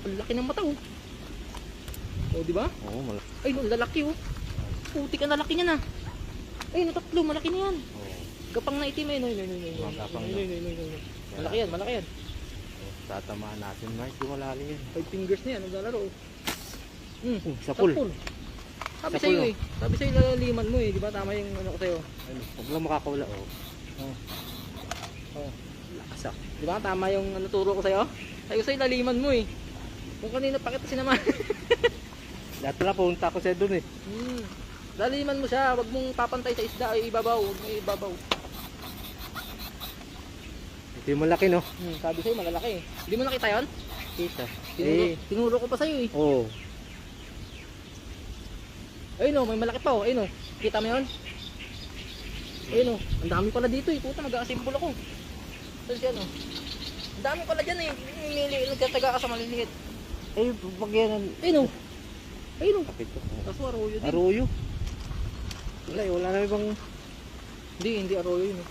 Ang laki ng mata oh. Oh, di ba? Oo, malaki. Ay, no, lalaki oh. Puti ka na laki niya na. Ay, no, tatlo, malaki na yan. Oo. Gapang na itim eh. No. Mga gapang na. Malaki yan, malaki yan. Tatamaan natin, Mike. Di malalim yan. 5 fingers na yan, naglalaro oh. Sapul. Sabi Sapul, sa'yo oh. eh. Sabi sa'yo laliman mo eh. Di ba tama yung ano ko sa'yo? Ano, huwag lang makakawala. Oh. Oh. Lakas ah. Di ba tama yung ano turo ko sa'yo? Sa'yo sa'yo laliman mo eh. Kung kanina pakita sinama. Lahat pala punta ko sa'yo dun eh. Laliman mo siya. Huwag mong papantay sa isda ay ibabaw. Huwag mo ibabaw. Ito yung malaki no? Sabi sa'yo malalaki eh. Hindi mo nakita yun? Kita. Tinuro ko pa sa'yo eh. Oo. Ayun o, may malaki pa o. Ayun o. Kita mo yun? Ayun o. Ang dami pala dito eh. Puta, mag-aasimbol ako. Saan siya no? Ang dami pala dyan eh. Nagtataga ka sa maliliit. Eh, pag yan. Ayun o. Ayun o. Kapit ko. Kaso arroyo din. Aruyo. Wala na ibang. Hindi arroyo yun eh.